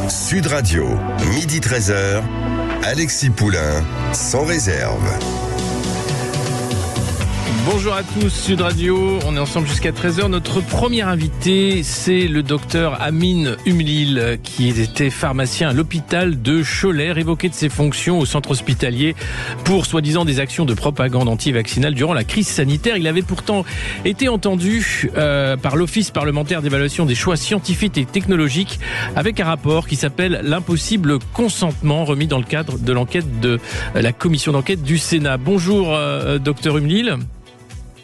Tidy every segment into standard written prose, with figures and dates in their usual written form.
Sud Radio, midi 13h, Alexis Poulain, sans réserve. Bonjour à tous, Sud Radio, on est ensemble jusqu'à 13h. Notre premier invité, c'est le docteur Amin Umlil, qui était pharmacien à l'hôpital de Cholet, révoqué de ses fonctions au centre hospitalier pour soi-disant des actions de propagande anti-vaccinale durant la crise sanitaire. Il avait pourtant été entendu par l'Office parlementaire d'évaluation des choix scientifiques et technologiques avec un rapport qui s'appelle l'impossible consentement, remis dans le cadre de l'enquête de la commission d'enquête du Sénat. Bonjour, docteur Umlil.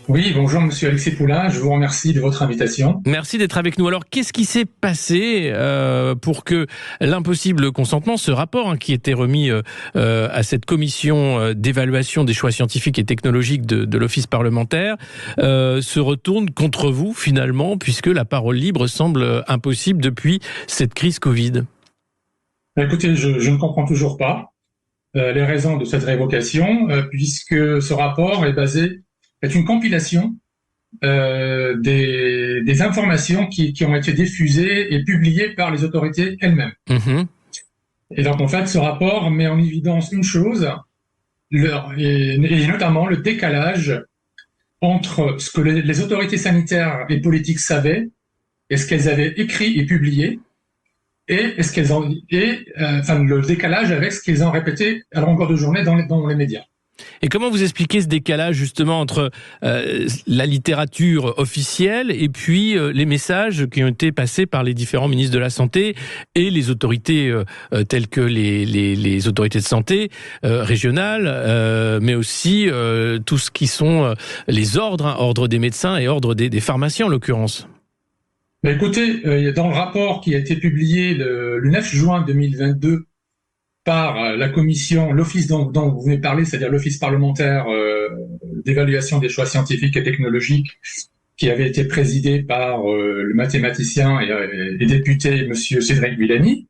Oui, bonjour monsieur Alexis Poulain, je vous remercie de votre invitation. Merci d'être avec nous. Alors, qu'est-ce qui s'est passé pour que l'impossible consentement, ce rapport qui était remis à cette commission d'évaluation des choix scientifiques et technologiques de l'Office parlementaire, se retourne contre vous finalement, puisque la parole libre semble impossible depuis cette crise Covid? Écoutez, je ne comprends toujours pas les raisons de cette révocation, puisque ce rapport est une compilation des informations qui ont été diffusées et publiées par les autorités elles-mêmes. Mmh. Et donc, en fait, ce rapport met en évidence une chose, et notamment le décalage entre ce que les autorités sanitaires et politiques savaient et ce qu'elles avaient écrit et publié, et le décalage avec ce qu'ils ont répété à longueur de journée dans les médias. Et comment vous expliquez ce décalage justement entre la littérature officielle et puis les messages qui ont été passés par les différents ministres de la Santé et les autorités telles que les autorités de santé régionales, mais aussi tout ce qui sont les ordres, ordre des médecins et ordre des pharmaciens en l'occurrence? Écoutez, dans le rapport qui a été publié le 9 juin 2022 par la commission, l'office dont vous venez de parler, c'est-à-dire l'Office parlementaire d'évaluation des choix scientifiques et technologiques, qui avait été présidé par le mathématicien et député monsieur Cédric Villani.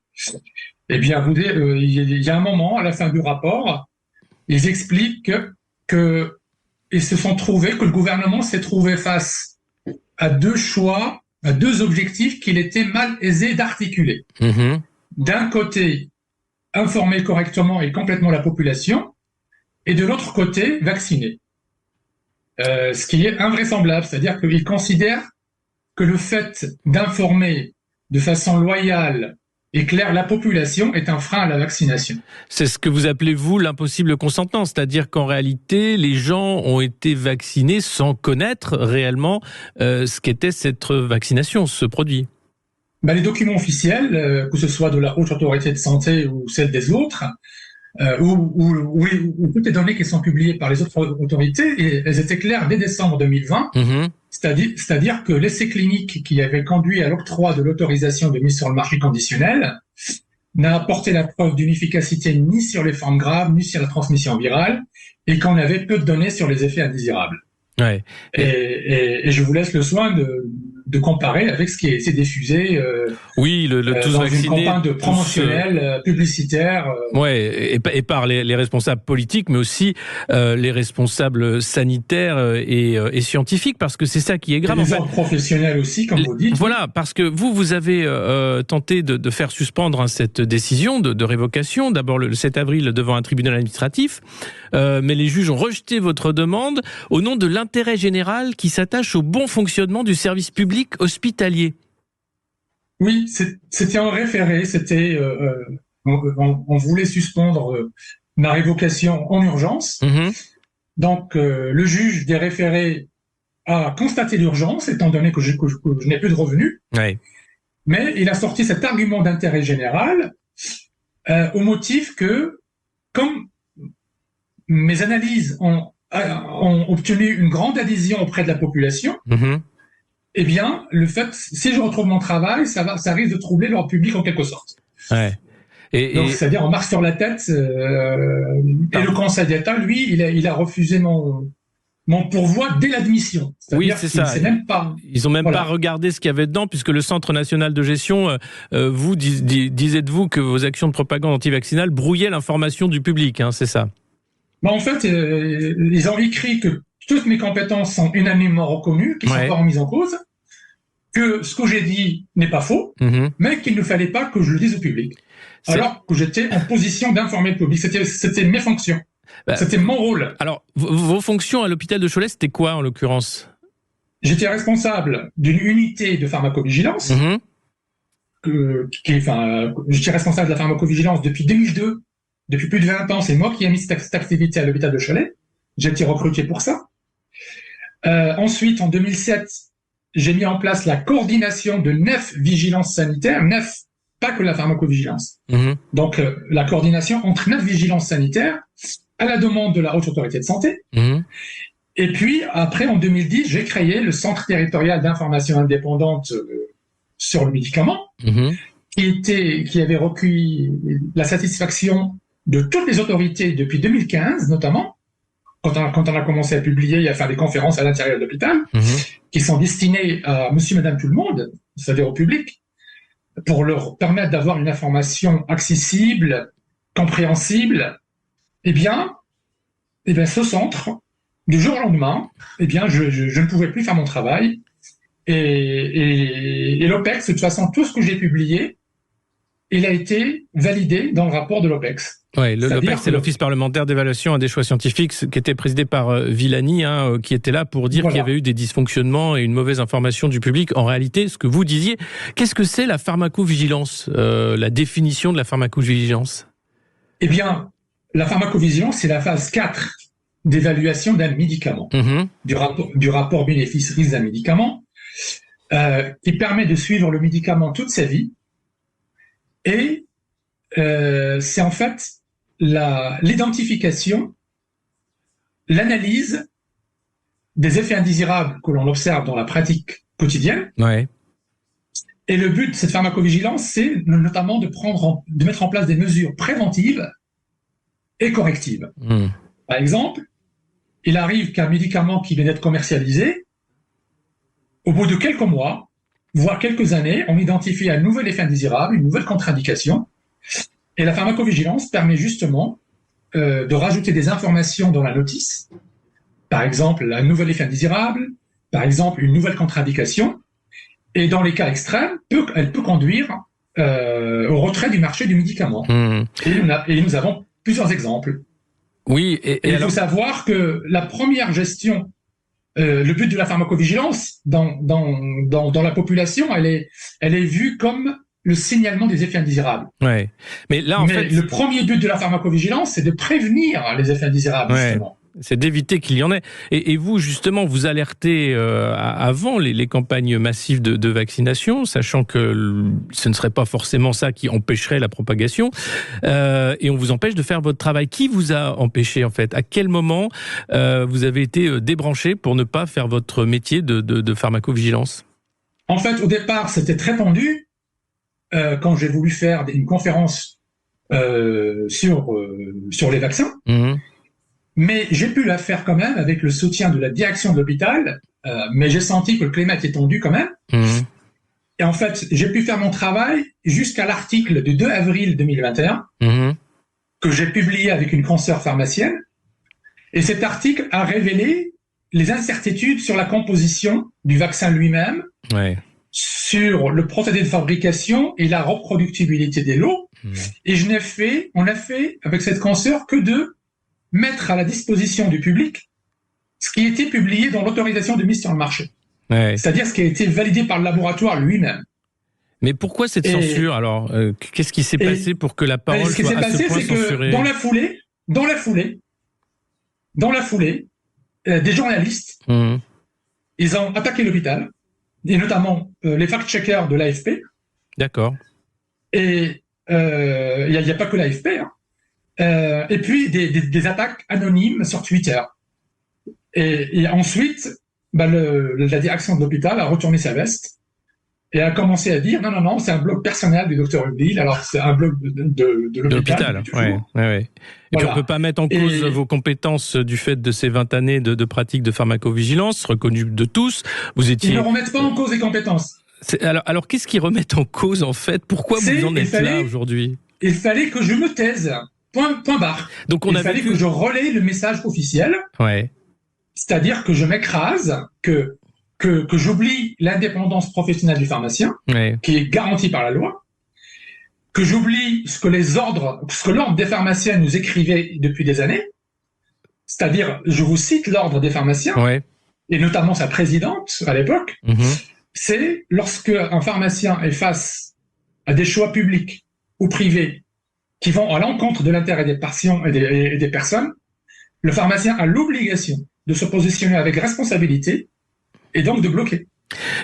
Eh bien, il y a un moment, à la fin du rapport, ils expliquent que le gouvernement s'est trouvé face à deux choix, à deux objectifs qu'il était mal aisé d'articuler. Mmh. D'un côté, informer correctement et complètement la population, et de l'autre côté, vacciner. Ce qui est invraisemblable, c'est-à-dire qu'ils considèrent que le fait d'informer de façon loyale et claire la population est un frein à la vaccination. C'est ce que vous appelez, vous, l'impossible consentement, c'est-à-dire qu'en réalité, les gens ont été vaccinés sans connaître réellement ce qu'était cette vaccination, ce produit. Les documents officiels, que ce soit de la Haute Autorité de Santé ou celle des autres, ou toutes les données qui sont publiées par les autres autorités, et elles étaient claires dès décembre 2020, c'est-à-dire que l'essai clinique qui avait conduit à l'octroi de l'autorisation de mise sur le marché conditionnel n'a apporté la preuve d'une efficacité ni sur les formes graves, ni sur la transmission virale, et qu'on avait peu de données sur les effets indésirables. Ouais. Et je vous laisse le soin de comparer avec ce qui a été diffusé oui, le tous dans vaccinés, une campagne promotionnelle, publicitaire. Ouais, et par les responsables politiques, mais aussi les responsables sanitaires et scientifiques, parce que c'est ça qui est grave. Et les ordres professionnels aussi, comme vous dites. Voilà, parce que vous avez tenté de faire suspendre cette décision de révocation, d'abord le 7 avril devant un tribunal administratif, mais les juges ont rejeté votre demande au nom de l'intérêt général qui s'attache au bon fonctionnement du service public hospitalier. Oui, c'était en référé, on voulait suspendre ma révocation en urgence. Mmh. Donc, le juge des référés a constaté l'urgence, étant donné que je n'ai plus de revenus. Ouais. Mais il a sorti cet argument d'intérêt général au motif que, comme mes analyses ont obtenu une grande adhésion auprès de la population, eh bien, le fait, si je retrouve mon travail, ça risque de troubler l'ordre public en quelque sorte. Ouais. Donc, c'est-à-dire, on marche sur la tête, et le Conseil d'État, lui, il a refusé mon pourvoi dès l'admission. Oui, c'est ça. Ils n'ont même pas regardé ce qu'il y avait dedans, puisque le Centre national de gestion, vous disiez de vous que vos actions de propagande anti-vaccinale brouillaient l'information du public, c'est ça? En fait, ils ont écrit que toutes mes compétences sont unanimement reconnues, qui sont pas remises en cause, que ce que j'ai dit n'est pas faux, mais qu'il ne fallait pas que je le dise au public. Alors que j'étais en position d'informer le public. C'était mes fonctions. C'était mon rôle. Alors, vos fonctions à l'hôpital de Cholet, c'était quoi en l'occurrence ? J'étais responsable d'une unité de pharmacovigilance. J'étais responsable de la pharmacovigilance depuis 2002. Depuis plus de 20 ans, c'est moi qui ai mis cette activité à l'hôpital de Cholet. J'ai été recruté pour ça. Ensuite, en 2007, j'ai mis en place la coordination de 9 vigilances sanitaires. 9, pas que la pharmacovigilance. Donc, la coordination entre 9 vigilances sanitaires à la demande de la Haute Autorité de Santé. Et puis, après, en 2010, j'ai créé le Centre territorial d'information indépendante sur le médicament, qui avait recueilli la satisfaction de toutes les autorités depuis 2015, notamment, quand on a commencé à publier et à faire des conférences à l'intérieur de l'hôpital, qui sont destinées à monsieur, madame, tout le monde, c'est-à-dire au public, pour leur permettre d'avoir une information accessible, compréhensible. Eh bien, ce centre, du jour au lendemain, je ne pouvais plus faire mon travail. Et l'OPEX, de toute façon, tout ce que j'ai publié, il a été validé dans le rapport de l'OPEX. Oui, l'OPEX, c'est l'Office parlementaire d'évaluation des choix scientifiques, qui était présidé par Villani, qui était là pour dire qu'il y avait eu des dysfonctionnements et une mauvaise information du public. En réalité, ce que vous disiez, qu'est-ce que c'est la pharmacovigilance, la définition de la pharmacovigilance ? Eh bien, la pharmacovigilance, c'est la phase 4 d'évaluation d'un médicament, du rapport bénéfice-risque d'un médicament, qui permet de suivre le médicament toute sa vie. Et c'est en fait l'identification, l'analyse des effets indésirables que l'on observe dans la pratique quotidienne. Ouais. Et le but de cette pharmacovigilance, c'est notamment de mettre en place des mesures préventives et correctives. Par exemple, il arrive qu'un médicament qui vient d'être commercialisé, au bout de quelques mois, voire quelques années, on identifie un nouvel effet indésirable, une nouvelle contre-indication. Et la pharmacovigilance permet justement de rajouter des informations dans la notice. Par exemple, un nouvel effet indésirable, par exemple, une nouvelle contre-indication. Et dans les cas extrêmes, elle peut conduire au retrait du marché du médicament. Et nous avons plusieurs exemples. Oui, et il faut savoir que la première gestion, le but de la pharmacovigilance dans la population, elle est vue comme le signalement des effets indésirables. Ouais. Mais là, en fait, le premier but de la pharmacovigilance, c'est de prévenir les effets indésirables, justement. C'est d'éviter qu'il y en ait. Et vous, justement, vous alertez avant les campagnes massives de vaccination, sachant que ce ne serait pas forcément ça qui empêcherait la propagation, et on vous empêche de faire votre travail. Qui vous a empêché, en fait ? À quel moment vous avez été débranché pour ne pas faire votre métier de pharmacovigilance ? En fait, au départ, c'était très tendu. Quand j'ai voulu faire une conférence sur les vaccins, mais j'ai pu la faire quand même avec le soutien de la direction de l'hôpital, mais j'ai senti que le climat était tendu quand même. Et en fait, j'ai pu faire mon travail jusqu'à l'article du 2 avril 2021, que j'ai publié avec une consoeur pharmacienne. Et cet article a révélé les incertitudes sur la composition du vaccin lui-même, sur le procédé de fabrication et la reproductibilité des lots. Et on a fait avec cette consoeur que de mettre à la disposition du public ce qui était publié dans l'autorisation de mise sur le marché. C'est-à-dire ce qui a été validé par le laboratoire lui-même. Mais pourquoi cette censure alors qu'est-ce qui s'est passé pour que la parole soit à ce point censurée ? Dans la foulée, des journalistes, ils ont attaqué l'hôpital, et notamment les fact-checkers de l'AFP. D'accord. Et il n'y a pas que l'AFP, et puis des attaques anonymes sur Twitter. Et ensuite, la direction de l'hôpital a retourné sa veste et a commencé à dire non, c'est un blog personnel du docteur Hubil, alors c'est un blog de l'hôpital. Ouais. Et puis on ne peut pas mettre en cause vos compétences du fait de ces 20 années de pratique de pharmacovigilance, reconnues de tous. Ils ne remettent pas en cause les compétences. Alors qu'est-ce qu'ils remettent en cause en fait ? Pourquoi vous en êtes là aujourd'hui ? Il fallait que je me taise. Point barre. Donc il fallait que je relaie le message officiel. C'est-à-dire que je m'écrase, que que j'oublie l'indépendance professionnelle du pharmacien, qui est garantie par la loi, que j'oublie ce que l'ordre des pharmaciens nous écrivait depuis des années, c'est-à-dire, je vous cite l'ordre des pharmaciens, et notamment sa présidente à l'époque, c'est lorsque un pharmacien est face à des choix publics ou privés qui vont à l'encontre de l'intérêt des patients et des personnes, le pharmacien a l'obligation de se positionner avec responsabilité et donc de bloquer.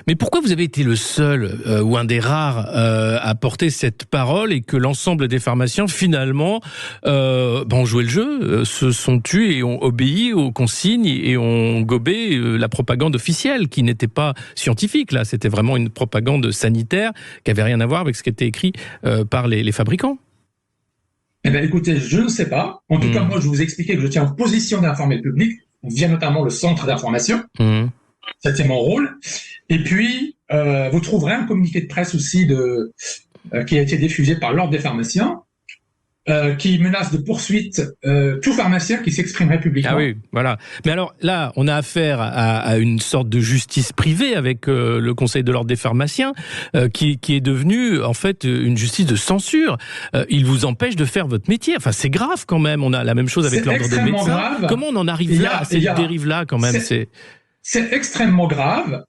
Mais pourquoi vous avez été le seul ou un des rares à porter cette parole et que l'ensemble des pharmaciens finalement ont joué le jeu, se sont tus et ont obéi aux consignes et ont gobé la propagande officielle qui n'était pas scientifique là, c'était vraiment une propagande sanitaire qui avait rien à voir avec ce qui était écrit par les fabricants? Eh bien écoutez, je ne sais pas. En tout cas, moi je vous expliquais que je tiens en position d'informer le public via notamment le centre d'information. C'était mon rôle. Et puis, vous trouverez un communiqué de presse aussi qui a été diffusé par l'Ordre des pharmaciens, qui menace de poursuite tout pharmacien qui s'exprimerait publiquement. Ah oui, voilà. Mais alors là, on a affaire à une sorte de justice privée avec le Conseil de l'Ordre des pharmaciens, qui est devenu en fait une justice de censure. Il vous empêche de faire votre métier. Enfin, c'est grave quand même. On a la même chose avec l'Ordre des médecins. Grave. Comment on en arrive là, à cette dérive-là quand même? C'est extrêmement grave.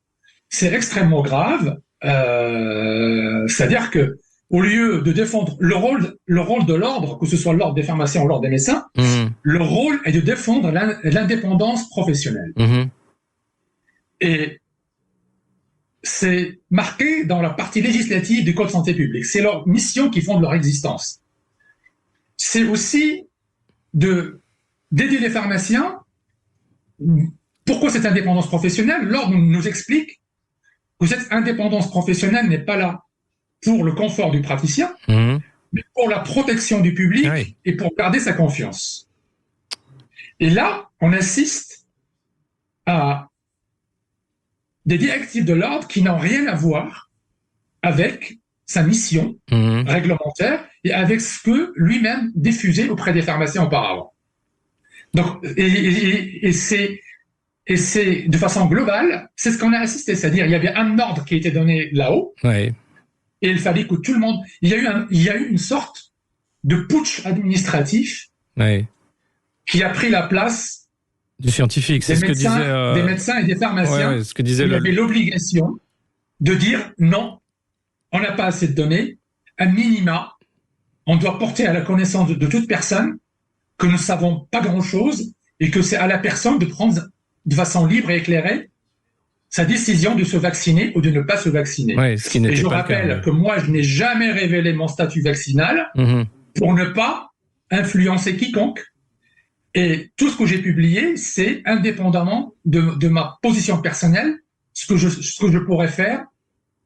C'est extrêmement grave. C'est-à-dire que au lieu de défendre le rôle de l'ordre, que ce soit l'ordre des pharmaciens ou l'ordre des médecins, le rôle est de défendre l'indépendance professionnelle. Et c'est marqué dans la partie législative du Code de santé publique. C'est leur mission qui fonde leur existence. C'est aussi d'aider les pharmaciens. Pourquoi cette indépendance professionnelle? L'ordre nous explique que cette indépendance professionnelle n'est pas là pour le confort du praticien, mais pour la protection du public et pour garder sa confiance. Et là, on assiste à des directives de l'ordre qui n'ont rien à voir avec sa mission réglementaire et avec ce que lui-même diffusait auprès des pharmaciens auparavant. Donc, et c'est de façon globale, c'est ce qu'on a assisté, c'est-à-dire il y avait un ordre qui était donné là-haut, et il fallait que tout le monde... Il y a eu une sorte de putsch administratif qui a pris la place du scientifique. C'est ce que disait des médecins et des pharmaciens. Ce que disait il avait l'obligation de dire non, on n'a pas assez de données. À minima, on doit porter à la connaissance de toute personne que nous ne savons pas grand-chose et que c'est à la personne de prendre de façon libre et éclairée sa décision de se vacciner ou de ne pas se vacciner. Ce qui n'était et je pas rappelle le cas, que moi, je n'ai jamais révélé mon statut vaccinal pour ne pas influencer quiconque. Et tout ce que j'ai publié, c'est indépendamment de ma position personnelle, ce que je pourrais faire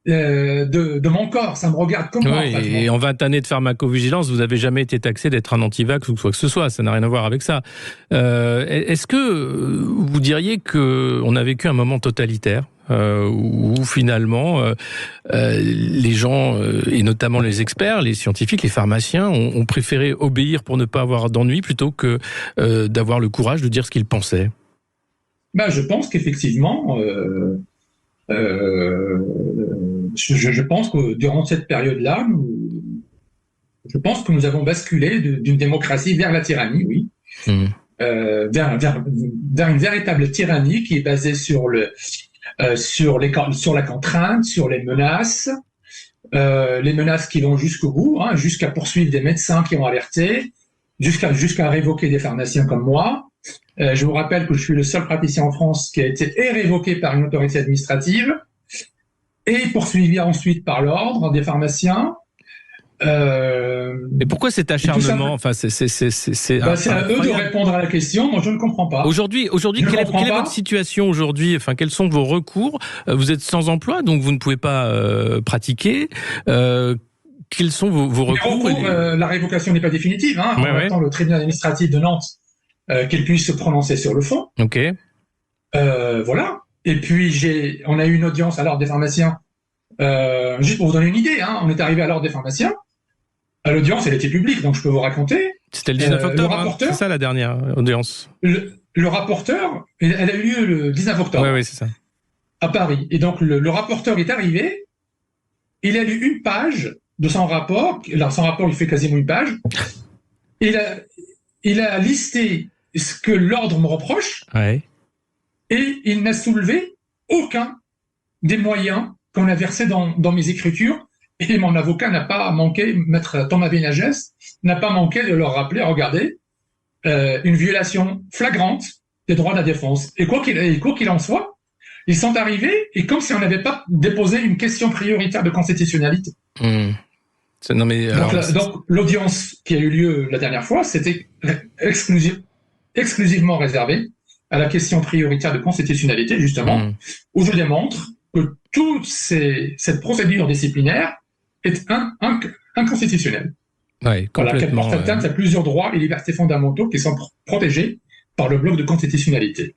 de mon corps. Ça me regarde comme moi. Et en 20 années de pharmacovigilance, vous n'avez jamais été taxé d'être un anti-vax ou quoi que ce soit. Ça n'a rien à voir avec ça. Est-ce que vous diriez qu'on a vécu un moment totalitaire où finalement les gens, et notamment les experts, les scientifiques, les pharmaciens, ont préféré obéir pour ne pas avoir d'ennui plutôt que d'avoir le courage de dire ce qu'ils pensaient? Je pense qu'effectivement... je pense que durant cette période-là, je pense que nous avons basculé d'une démocratie vers la tyrannie, oui. Vers une véritable tyrannie qui est basée sur la contrainte, sur les menaces qui vont jusqu'au bout, jusqu'à poursuivre des médecins qui ont alerté, jusqu'à révoquer des pharmaciens comme moi. Je vous rappelle que je suis le seul praticien en France qui a été révoqué par une autorité administrative et poursuivi ensuite par l'ordre des pharmaciens. Mais pourquoi cet acharnement? Enfin, c'est à eux de répondre à la question. Moi, je ne comprends pas. Aujourd'hui, quelle est votre situation aujourd'hui? Enfin, quels sont vos recours? Vous êtes sans emploi, donc vous ne pouvez pas pratiquer. Quels sont vos recours? La révocation n'est pas définitive. On attend le tribunal administratif de Nantes qu'il puisse se prononcer sur le fond. Voilà. Et puis, on a eu une audience à l'ordre des pharmaciens. Juste pour vous donner une idée, on est arrivé à l'ordre des pharmaciens. L'audience, elle était publique, donc je peux vous raconter. C'était le 19 octobre, c'est ça la dernière audience. Le rapporteur, elle a eu lieu le 19 octobre. Oui, c'est ça. à Paris. Et donc, le rapporteur est arrivé, il a lu une page de son rapport. Alors, son rapport, il fait quasiment une page. Il a listé ce que l'ordre me reproche, Ouais. et il n'a soulevé aucun des moyens qu'on a versés dans mes écritures. Et mon avocat n'a pas manqué, maître Thomas Benagès, n'a pas manqué de leur rappeler, regardez, une violation flagrante des droits de la défense. Et quoi qu'il en soit, ils sont arrivés, et comme si on n'avait pas déposé une question prioritaire de constitutionnalité. Non, mais alors, Donc l'audience qui a eu lieu la dernière fois, c'était exclusivement réservé à la question prioritaire de constitutionnalité, justement, où je démontre que toute cette procédure disciplinaire est inconstitutionnelle. ouais, Voilà, qu'elle complètement. porte atteinte à plusieurs droits et libertés fondamentaux qui sont protégés par le bloc de constitutionnalité.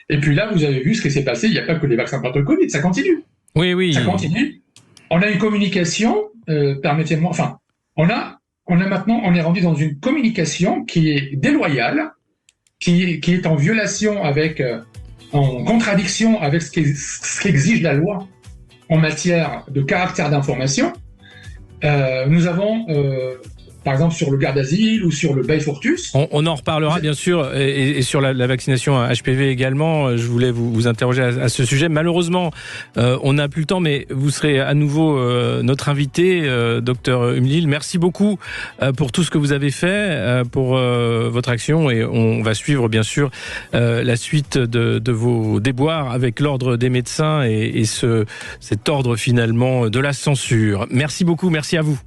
Et puis là, vous avez vu ce qui s'est passé, il n'y a pas que les vaccins contre le Covid, ça continue. Oui. Ça continue. On a une communication, permettez-moi, enfin, on est rendu dans une communication qui est déloyale, qui est en violation en contradiction avec ce qu'exige la loi en matière de caractère d'information. Nous avons, par exemple, sur le garde d'asile ou sur le Beyfortus. On en reparlera bien sûr, et sur la vaccination HPV également. Je voulais vous interroger à ce sujet. Malheureusement, on n'a plus le temps, mais vous serez à nouveau notre invité, docteur Humlil. Merci beaucoup pour tout ce que vous avez fait, pour votre action, et on va suivre bien sûr la suite de vos déboires avec l'ordre des médecins et cet ordre finalement de la censure. Merci beaucoup, merci à vous.